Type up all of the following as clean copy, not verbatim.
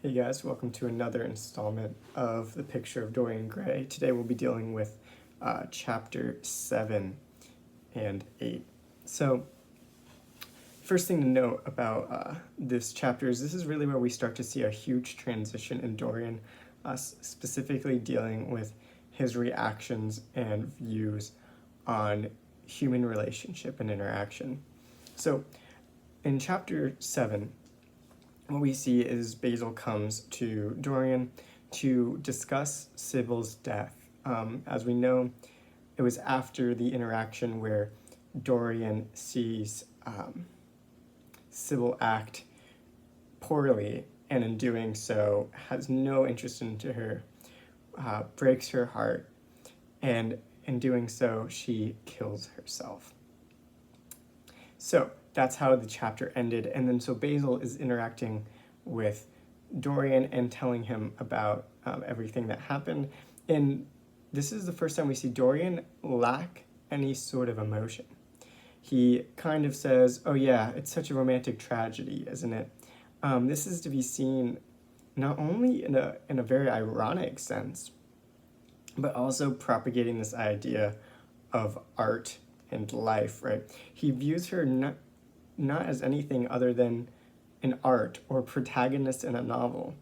Hey guys, welcome to another installment of The Picture of Dorian Gray. Today we'll be dealing with chapter 7 and 8. So, first thing to note about this chapter is this is really where we start to see a huge transition in Dorian, specifically dealing with his reactions and views on human relationship and interaction. So, in chapter 7, what we see is Basil comes to Dorian to discuss Sybil's death. As we know, it was after the interaction where Dorian sees Sybil act poorly, and in doing so has no interest into her, breaks her heart, and in doing so she kills herself. So that's how the chapter ended, and then so Basil is interacting with Dorian and telling him about everything that happened, and this is the first time we see Dorian lack any sort of emotion. He kind of says, oh yeah, it's such a romantic tragedy, isn't it? This is to be seen not only in a very ironic sense, but also propagating this idea of art and life, right? He views her not as anything other than an art or protagonist in a novel.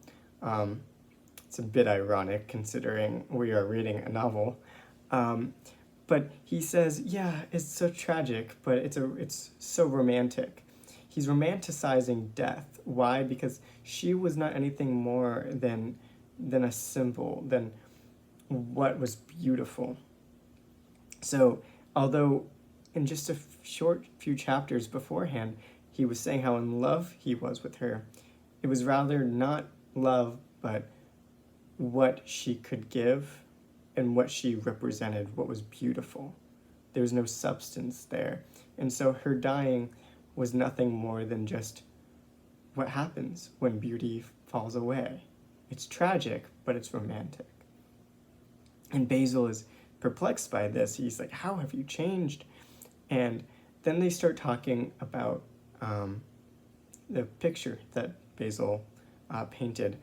It's a bit ironic considering we are reading a novel. But he says, yeah, it's so tragic, but it's so romantic. He's romanticizing death. Why? Because she was not anything more than a symbol, than what was beautiful. So, although in just a short few chapters beforehand, he was saying how in love he was with her, it was rather not love, but what she could give and what she represented, what was beautiful. There was no substance there. And so her dying was nothing more than just what happens when beauty falls away. It's tragic, but it's romantic. And Basil is perplexed by this. He's like, how have you changed? And then they start talking about the picture that Basil painted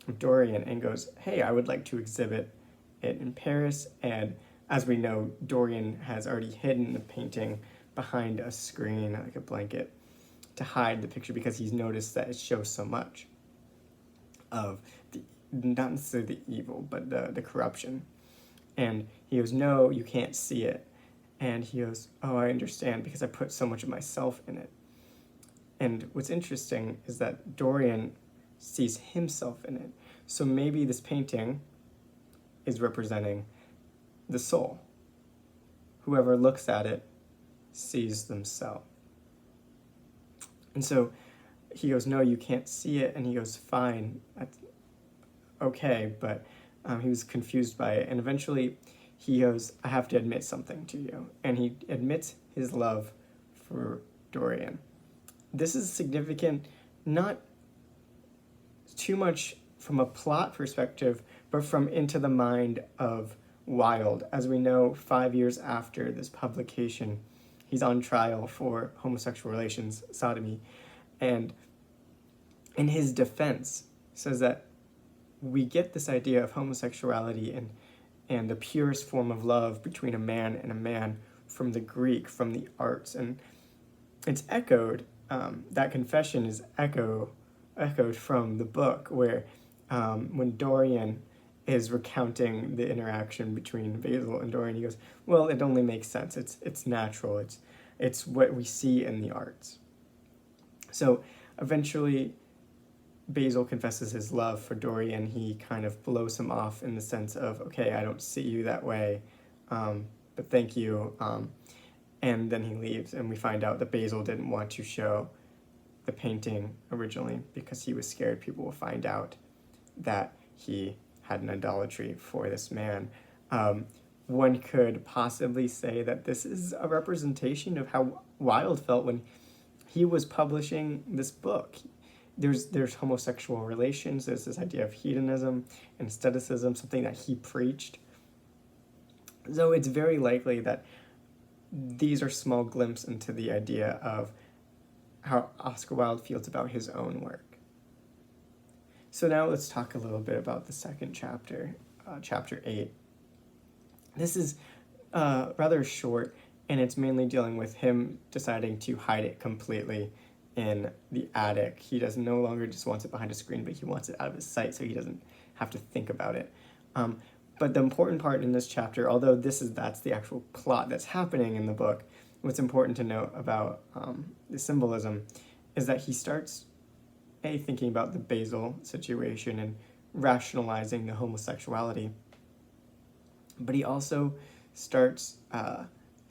of Dorian, and goes, hey, I would like to exhibit it in Paris. And as we know, Dorian has already hidden the painting behind a screen, like a blanket, to hide the picture because he's noticed that it shows so much of not necessarily the evil, but the corruption. And he goes, no, you can't see it. And he goes, oh, I understand, because I put so much of myself in it. And what's interesting is that Dorian sees himself in it. So maybe this painting is representing the soul. Whoever looks at it sees themselves. And so he goes, no, you can't see it. And he goes, fine, that's okay. But he was confused by it. And eventually he goes, I have to admit something to you. And he admits his love for Dorian. This is significant, not too much from a plot perspective, but from Into the Mind of Wilde. As we know, 5 years after this publication, he's on trial for homosexual relations, sodomy, and in his defense says that we get this idea of homosexuality and the purest form of love between a man and a man from the Greek, from the arts, and it's echoed. That confession is echoed from the book, where when Dorian is recounting the interaction between Basil and Dorian, he goes, well, it only makes sense. It's natural. It's what we see in the arts. So eventually Basil confesses his love for Dorian. He kind of blows him off in the sense of, okay, I don't see you that way, but thank you. And then he leaves, and we find out that Basil didn't want to show the painting originally because he was scared people will find out that he had an idolatry for this man. One could possibly say that this is a representation of how Wilde felt when he was publishing this book. There's homosexual relations, there's this idea of hedonism and aestheticism, something that he preached. So it's very likely that these are small glimpses into the idea of how Oscar Wilde feels about his own work. So now let's talk a little bit about the second chapter, chapter 8. This is rather short, and it's mainly dealing with him deciding to hide it completely in the attic. He no longer just wants it behind a screen, but he wants it out of his sight so he doesn't have to think about it. But the important part in this chapter, although that's the actual plot that's happening in the book, what's important to note about the symbolism is that he starts thinking about the Basil situation and rationalizing the homosexuality. But he also starts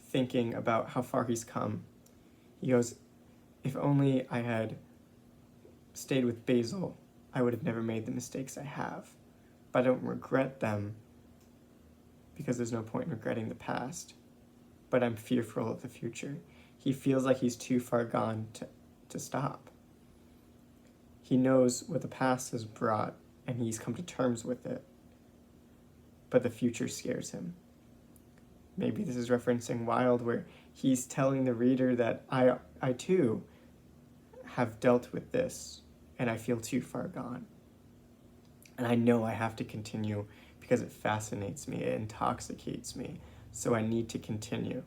thinking about how far he's come. He goes, if only I had stayed with Basil, I would have never made the mistakes I have. But I don't regret them because there's no point in regretting the past. But I'm fearful of the future. He feels like he's too far gone to stop. He knows what the past has brought, and he's come to terms with it. But the future scares him. Maybe this is referencing Wilde, where he's telling the reader that I too have dealt with this, and I feel too far gone. And I know I have to continue because it fascinates me, it intoxicates me, so I need to continue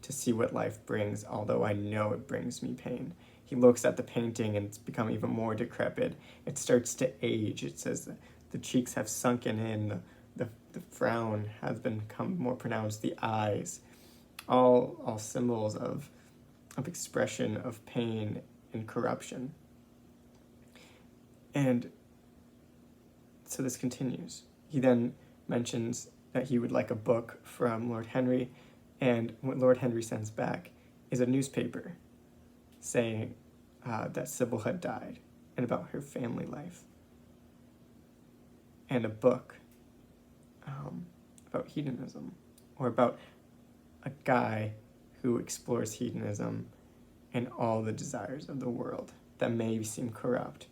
to see what life brings, although I know it brings me pain. He looks at the painting and it's become even more decrepit. It starts to age. It says that the cheeks have sunken in, the frown has become more pronounced, the eyes, all symbols of expression of pain and corruption. And so this continues. He then mentions that he would like a book from Lord Henry, and what Lord Henry sends back is a newspaper saying that Sybil had died and about her family life, and a book about hedonism, or about a guy who explores hedonism and all the desires of the world that may seem corrupt,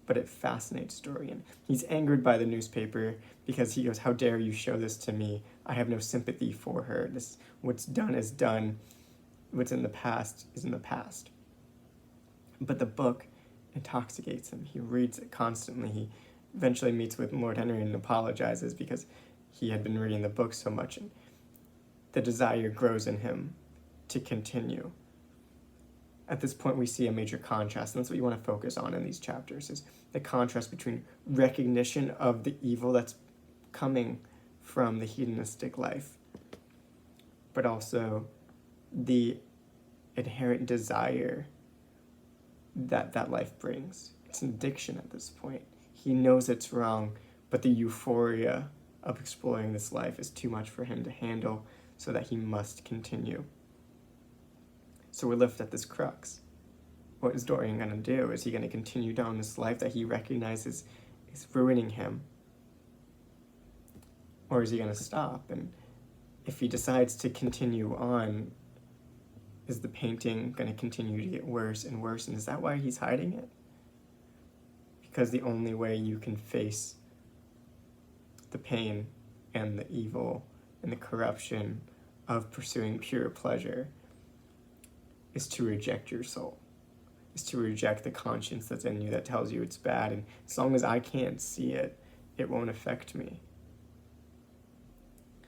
but it fascinates Dorian. He's angered by the newspaper because he goes, how dare you show this to me? I have no sympathy for her. What's done is done. What's in the past is in the past. But the book intoxicates him. He reads it constantly. He eventually meets with Lord Henry and apologizes because he had been reading the book so much, and the desire grows in him to continue. At this point, we see a major contrast, and that's what you want to focus on in these chapters, is the contrast between recognition of the evil that's coming from the hedonistic life, but also the inherent desire that life brings. It's an addiction at this point. He knows it's wrong, but the euphoria of exploring this life is too much for him to handle, so that he must continue. So we're left at this crux. What is Dorian going to do? Is he going to continue down this life that he recognizes is ruining him? Or is he going to stop? And if he decides to continue on, is the painting going to continue to get worse and worse? And is that why he's hiding it? Because the only way you can face the pain and the evil and the corruption of pursuing pure pleasure is to reject your soul, is to reject the conscience that's in you that tells you it's bad, and as long as I can't see it, it won't affect me.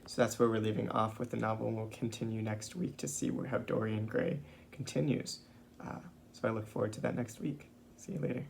So that's where we're leaving off with the novel, and we'll continue next week to see how Dorian Gray continues. So I look forward to that next week. See you later.